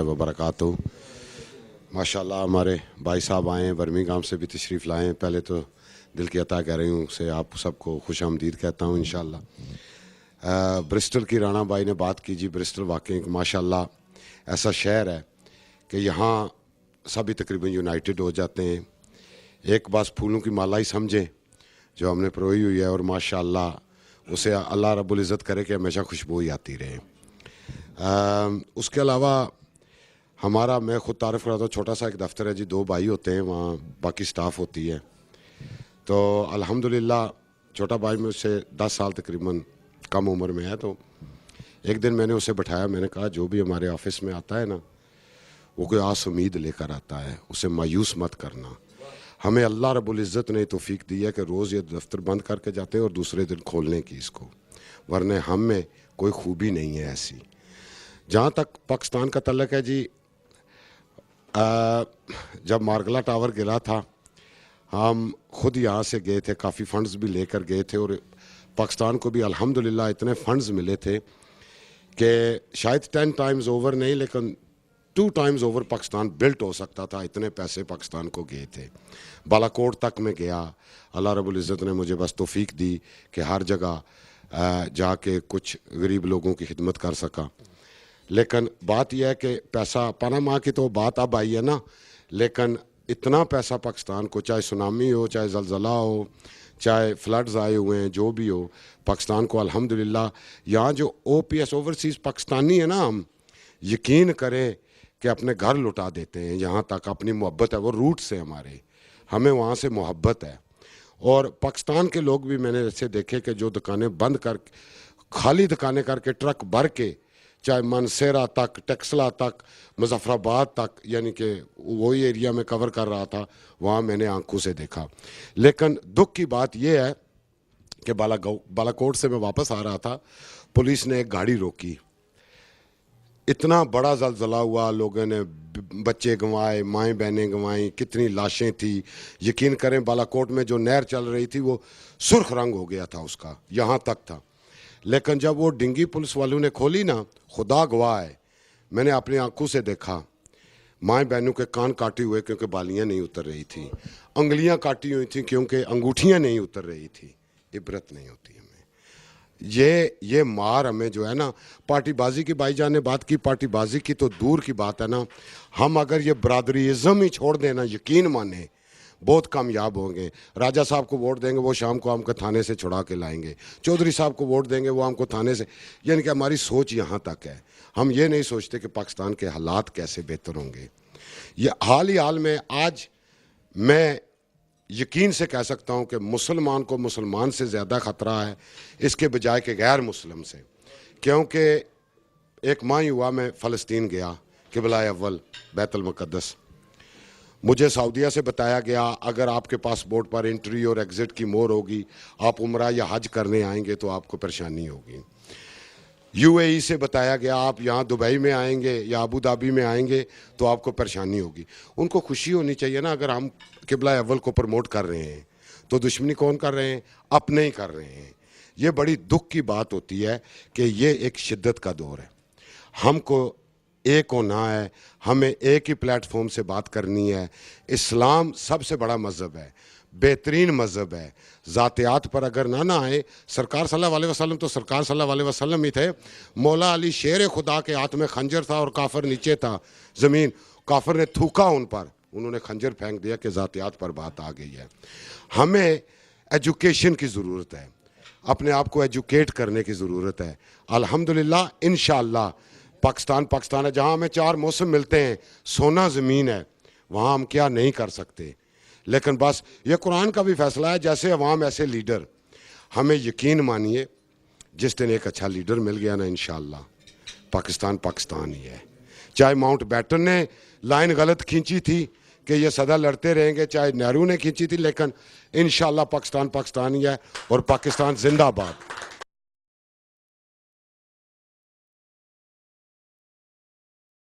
रहमतुल्लाहि व बरकातुहू। माशाल्लाह हमारे भाई साहब आए हैं, बर्मिंघम से भी तशरीफ़ लाए हैं। पहले तो दिल की अता कह रही हूँ से आप सबको खुश आमदीद कहता हूँ इंशाल्लाह। ब्रिस्टल की राणा भाई ने बात की जी, ब्रिस्टल वाकई माशाल्लाह ऐसा शहर है कि यहाँ सभी तकरीबन यूनाइटेड हो जाते हैं। एक बस फूलों की माला ही समझें जो हमने परोई हुई है, और माशाल्लाह उसे अल्लाह रब्बुल इज़्ज़त करे कि हमेशा खुशबू ही आती रहे। उसके अलावा हमारा, मैं ख़ुद तारीफ़ कराता हूँ, छोटा सा एक दफ्तर है जी, 2 भाई होते हैं वहाँ, बाकी स्टाफ होती है। तो अल्हम्दुलिल्लाह छोटा भाई मुझसे 10 साल तकरीबन कम उम्र में है। तो एक दिन मैंने उसे बैठाया, मैंने कहा जो भी हमारे ऑफिस में आता है ना, वो कोई आस उम्मीद लेकर आता है, उसे मायूस मत करना। हमें अल्लाह रब्बुल इज़्ज़त ने तौफीक दी है कि रोज़ ये दफ्तर बंद करके जाते हैं और दूसरे दिन खोलने की इसको, वरना हम में कोई खूबी नहीं है ऐसी। जहाँ तक पाकिस्तान का तल्लक है जी, जब मार्गला टावर गिरा था, हम खुद यहाँ से गए थे, काफ़ी फंड्स भी लेकर गए थे, और पाकिस्तान को भी अल्हम्दुलिल्लाह इतने फंड्स मिले थे कि शायद 10 टाइम्स ओवर नहीं, लेकिन 2 टाइम्स ओवर पाकिस्तान बिल्ट हो सकता था, इतने पैसे पाकिस्तान को गए थे। बालाकोट तक में गया, अल्लाह रब्बुल इज़्ज़त ने मुझे बस तौफीक दी कि हर जगह जाके कुछ गरीब लोगों की खिदमत कर सका। लेकिन बात यह है कि पैसा, पनामा की तो बात अब आई है ना, लेकिन इतना पैसा पाकिस्तान को, चाहे सुनामी हो, चाहे ज़लज़ला हो, चाहे फ्लड्स आए हुए हैं, जो भी हो, पाकिस्तान को अल्हम्दुलिल्लाह यहाँ जो OPS ओवरसीज़ पाकिस्तानी है ना, हम यकीन करें कि अपने घर लुटा देते हैं। यहाँ तक अपनी मोहब्बत है, वो रूट से हमें वहाँ से मोहब्बत है। और पाकिस्तान के लोग भी मैंने ऐसे देखे कि जो दुकानें बंद कर, खाली दुकानें करके ट्रक भर के, चाहे मानसेरा तक, टेक्सला तक, मुजफ्फराबाद तक, यानी कि वही एरिया में कवर कर रहा था, वहाँ मैंने आंखों से देखा। लेकिन दुख की बात यह है कि बालाकोट से मैं वापस आ रहा था, पुलिस ने एक गाड़ी रोकी, इतना बड़ा ज़लज़ला हुआ, लोगों ने बच्चे गंवाए, माएँ बहनें गंवाई, कितनी लाशें थी। यकीन करें बालाकोट में जो नहर चल रही थी वो सुर्ख रंग हो गया था उसका, यहाँ तक था। लेकिन जब वो डिंगी पुलिस वालों ने खोली ना, खुदा गवाह है, मैंने अपनी आंखों से देखा, माएँ बहनों के कान काटे हुए क्योंकि बालियाँ नहीं उतर रही थी, अंगलियाँ काटी हुई थी क्योंकि अंगूठियाँ नहीं उतर रही थी। इबरत नहीं होती हमें, ये मार हमें जो है ना, पार्टीबाजी की भाईजान ने बात की, पार्टीबाजी की तो दूर की बात है ना, हम अगर ये बरादरीज़म ही छोड़ देना, यकीन माने बहुत कामयाब होंगे। राजा साहब को वोट देंगे, वो शाम को हमको थाने से छुड़ा के लाएंगे। चौधरी साहब को वोट देंगे, वो हमको थाने से, यानी कि हमारी सोच यहाँ तक है। हम ये नहीं सोचते कि पाकिस्तान के हालात कैसे बेहतर होंगे। ये हाल ही हाल में आज मैं यकीन से कह सकता हूँ कि मुसलमान को मुसलमान से ज़्यादा ख़तरा है इसके बजाय कि गैर मुस्लिम से। क्योंकि एक माह हुआ मैं फ़लस्तीन गया, क़िबला अव्वल बैतुल मुक़द्दस, मुझे सऊदीया से बताया गया अगर आपके पासपोर्ट पर एंट्री और एग्ज़िट की मोहर होगी, आप उम्रा या हज करने आएंगे तो आपको परेशानी होगी। UAE से बताया गया आप यहाँ दुबई में आएंगे या अबू धाबी में आएंगे तो आपको परेशानी होगी। उनको खुशी होनी चाहिए ना, अगर हम क़िबला अव्वल को प्रमोट कर रहे हैं तो दुश्मनी कौन कर रहे हैं? अपने ही कर रहे हैं। ये बड़ी दुख की बात होती है कि ये एक शिद्दत का दौर है, हमको एक होना है, हमें एक ही प्लेटफॉर्म से बात करनी है। इस्लाम सबसे बड़ा मज़हब है, बेहतरीन मज़हब है। ज़ातियात पर अगर ना आए, सरकार सल्लल्लाहु अलैहि वसल्लम तो सरकार सल्लल्लाहु अलैहि वसल्लम ही थे। मौला अली शेर खुदा के हाथ में खंजर था और काफिर नीचे था ज़मीन, काफिर ने थूका उन पर, उन्होंने खंजर फेंक दिया कि ज़ातियात पर बात आ गई है। हमें एजुकेशन की ज़रूरत है, अपने आप को एजुकेट करने की ज़रूरत है। अल्हम्दुलिल्लाह इंशाअल्लाह पाकिस्तान है जहाँ हमें 4 मौसम मिलते हैं, सोना ज़मीन है, वहाँ हम क्या नहीं कर सकते। लेकिन बस ये कुरान का भी फैसला है, जैसे अवाम ऐसे लीडर। हमें यकीन मानिए जिस दिन एक अच्छा लीडर मिल गया ना, इंशाअल्लाह पाकिस्तान ही है। चाहे माउंट बैटन ने लाइन गलत खींची थी कि ये सदा लड़ते रहेंगे, चाहे नेहरू ने खींची थी, लेकिन इंशाअल्लाह पाकिस्तान ही है और पाकिस्तान जिंदाबाद।